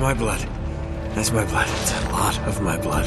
my blood. That's my blood. It's a lot of my blood.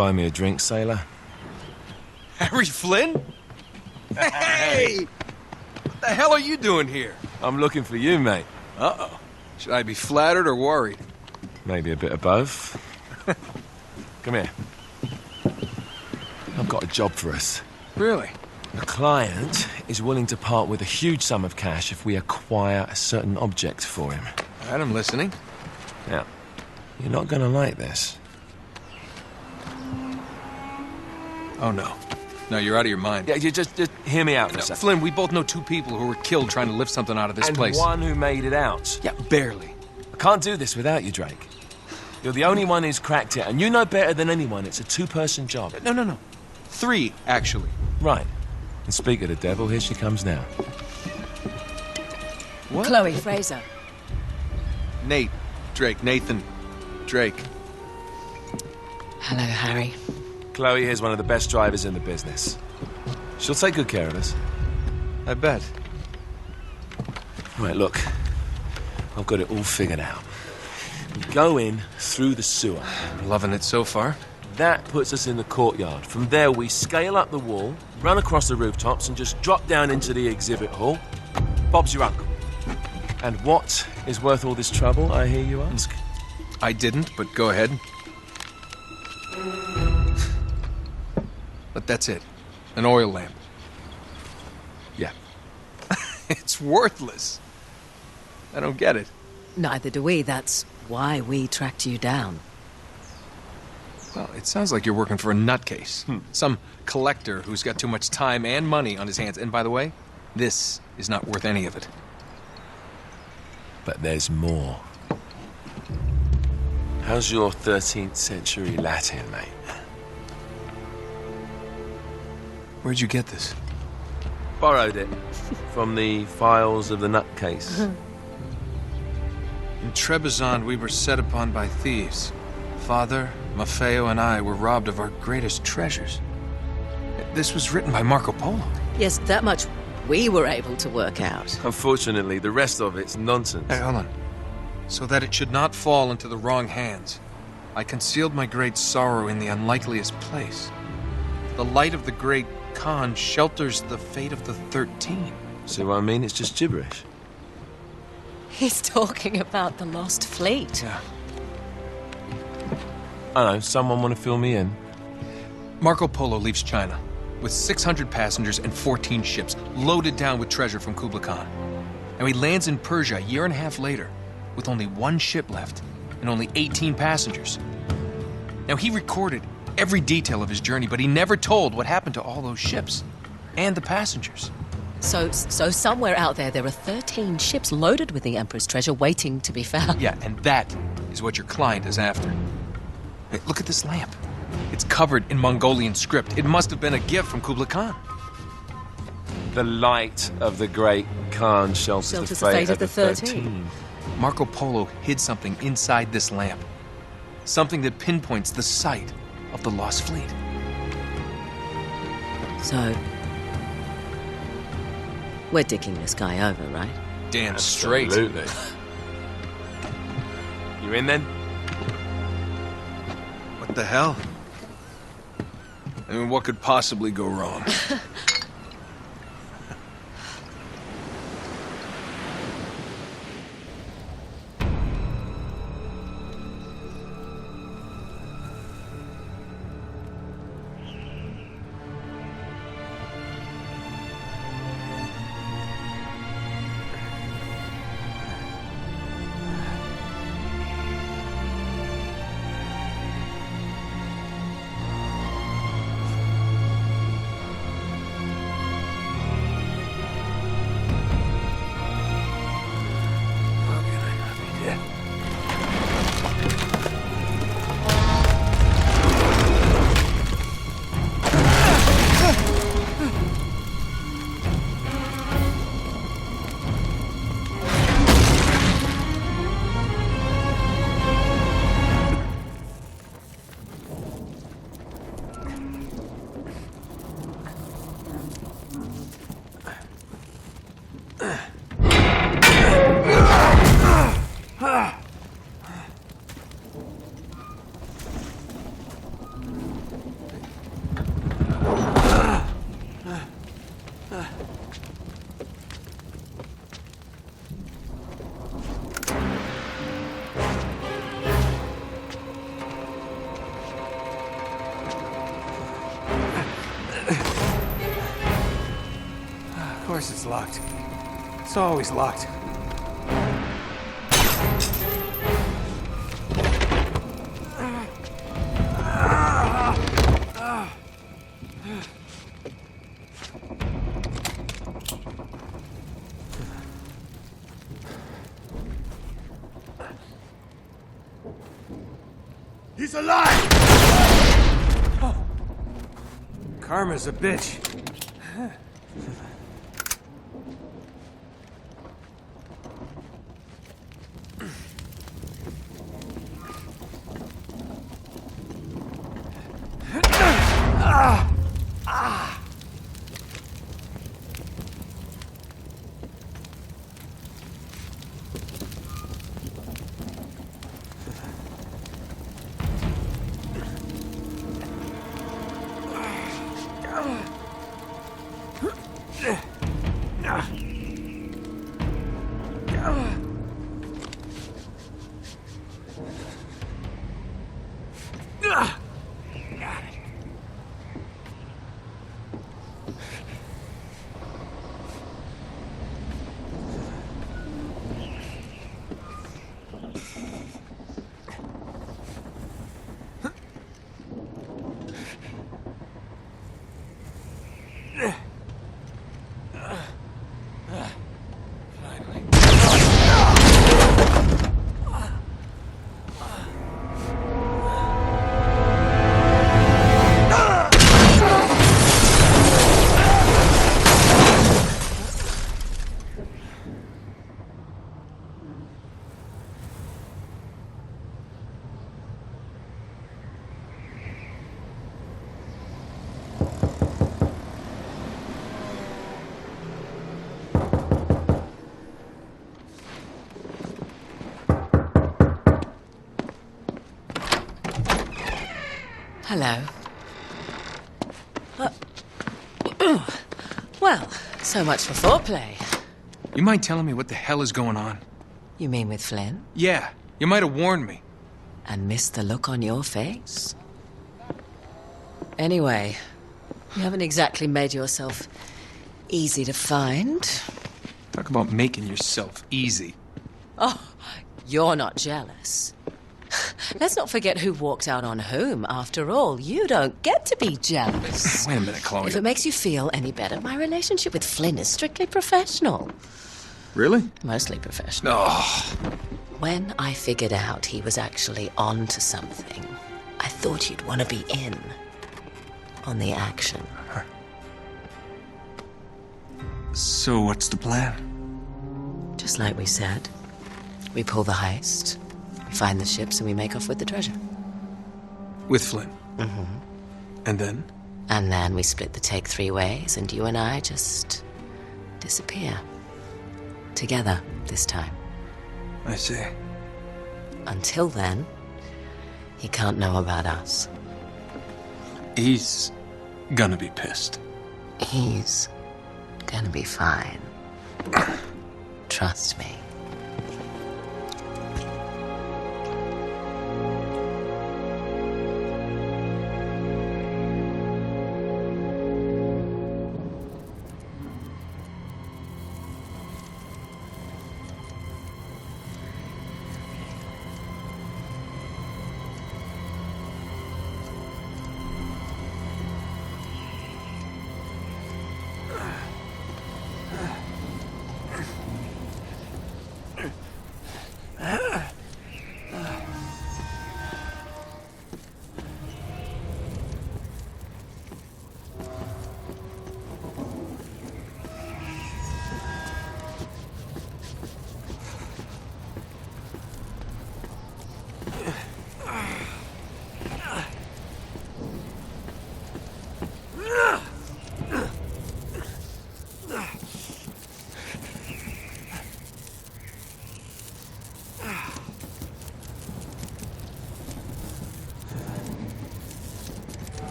buy me a drink, sailor? Harry Flynn? Hey! What the hell are you doing here? I'm looking for you, mate. Uh-oh. Should I be flattered or worried? Maybe a bit of both. Come here. I've got a job for us. Really? The client is willing to part with a huge sum of cash if we acquire a certain object for him. All right, I'm listening. Now, you're not gonna like this. Oh, no. No, you're out of your mind. Yeah, you just hear me out for a No, second. Flynn, we both know two people who were killed trying to lift something out of this And place. one who made it out. Yeah, barely. I can't do this without you, Drake. You're the only one who's cracked it, and you know better than anyone it's a two-person job. No. 3, actually. Right. And speak of the devil, here she comes now. What? Chloe Fraser. Nate. Drake. Nathan. Drake. Hello, Harry. Chloe here's one of the best drivers in the business. She'll take good care of us. I bet. Right, look. I've got it all figured out. We go in through the sewer. Loving it so far. That puts us in the courtyard. From there, we scale up the wall, run across the rooftops, and just drop down into the exhibit hall. Bob's your uncle. And what is worth all this trouble, I hear you ask? I didn't, but go ahead. But that's it. An oil lamp. Yeah. It's worthless. I don't get it. Neither do we. That's why we tracked you down. Well, it sounds like you're working for a nutcase. Some collector who's got too much time and money on his hands. And by the way, this is not worth any of it. But there's more. How's your 13th century Latin, mate? Where'd you get this? Borrowed it from the files of the nutcase. In Trebizond, we were set upon by thieves. Father, Maffeo, and I were robbed of our greatest treasures. This was written by Marco Polo. Yes, that much we were able to work out. Unfortunately, the rest of it's nonsense. Hey, hold on. So that it should not fall into the wrong hands, I concealed my great sorrow in the unlikeliest place. The light of the great Khan shelters the fate of the 13. See what I mean? It's just gibberish. He's talking about the lost fleet. Yeah. I know, someone want to fill me in? Marco Polo leaves China with 600 passengers and 14 ships loaded down with treasure from Kublai Khan. And he lands in Persia a year and a half later with only 1 ship left and only 18 passengers. Now, he recorded every detail of his journey, but he never told what happened to all those ships and the passengers. So somewhere out there are 13 ships loaded with the Emperor's treasure waiting to be found. Yeah, and that is what your client is after. Hey, look at this lamp. It's covered in Mongolian script. It must have been a gift from Kublai Khan. The light of the great Khan shelters the fate of the 13. Marco Polo hid something inside this lamp. Something that pinpoints the site of the lost fleet. So, we're dicking this guy over, right? Damn straight. Absolutely. You in then? What the hell? I mean, what could possibly go wrong? course it's locked. It's always locked. He's alive! Oh. Karma's a bitch. Hello. Well, so much for foreplay. You mind telling me what the hell is going on? You mean with Flynn? Yeah, you might have warned me. And missed the look on your face? Anyway, you haven't exactly made yourself easy to find. Talk about making yourself easy. Oh, you're not jealous. Let's not forget who walked out on whom. After all, you don't get to be jealous. Wait a minute, Chloe. If it makes you feel any better, my relationship with Flynn is strictly professional. Really? Mostly professional. Oh. When I figured out he was actually on to something, I thought you'd want to be in on the action. So what's the plan? Just like we said, we pull the heist, we find the ships, and we make off with the treasure. With Flynn? Mm-hmm. And then? And then we split the take 3 ways, and you and I just disappear. Together, this time. I see. Until then, he can't know about us. He's gonna be pissed. He's gonna be fine. Trust me.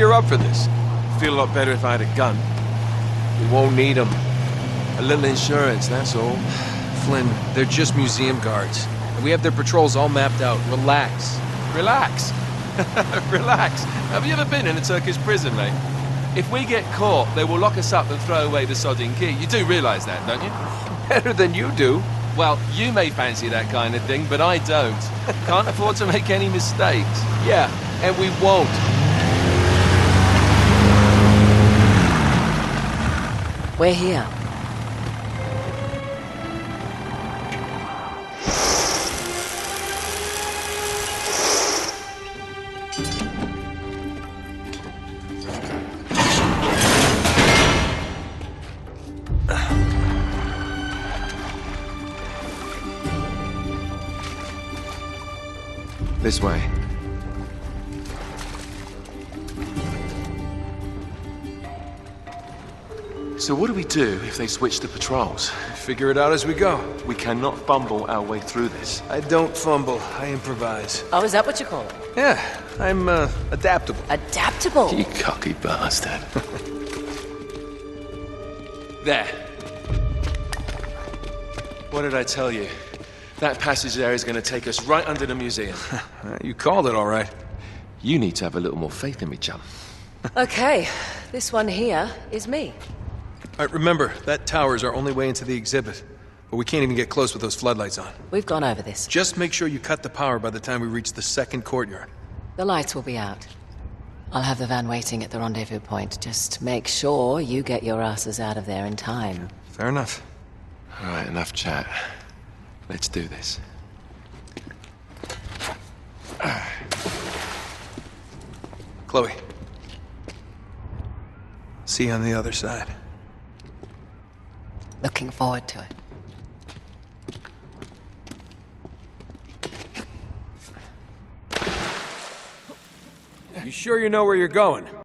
you're up for this. Feel a lot better if I had a gun. We won't need them. A little insurance, that's all. Flynn, they're just museum guards. And we have their patrols all mapped out. Relax. Relax. Relax. Have you ever been in a Turkish prison, mate? If we get caught, they will lock us up and throw away the sodding key. You do realise that, don't you? Better than you do. Well, you may fancy that kind of thing, but I don't. Can't afford to make any mistakes. Yeah, and we won't. We're here. This way. So what do we do if they switch the patrols? Figure it out as we go. We cannot fumble our way through this. I don't fumble, I improvise. Oh, is that what you call it? Yeah, I'm, adaptable. Adaptable. You cocky bastard. There. What did I tell you? That passage there is going to take us right under the museum. You called it all right. You need to have a little more faith in me, chum. Okay, this one here is me. All right, remember, that tower is our only way into the exhibit. But we can't even get close with those floodlights on. We've gone over this. Just make sure you cut the power by the time we reach the second courtyard. The lights will be out. I'll have the van waiting at the rendezvous point. Just make sure you get your asses out of there in time. Fair enough. All right, enough chat. Let's do this. Chloe. See you on the other side. Looking forward to it. You sure you know where you're going?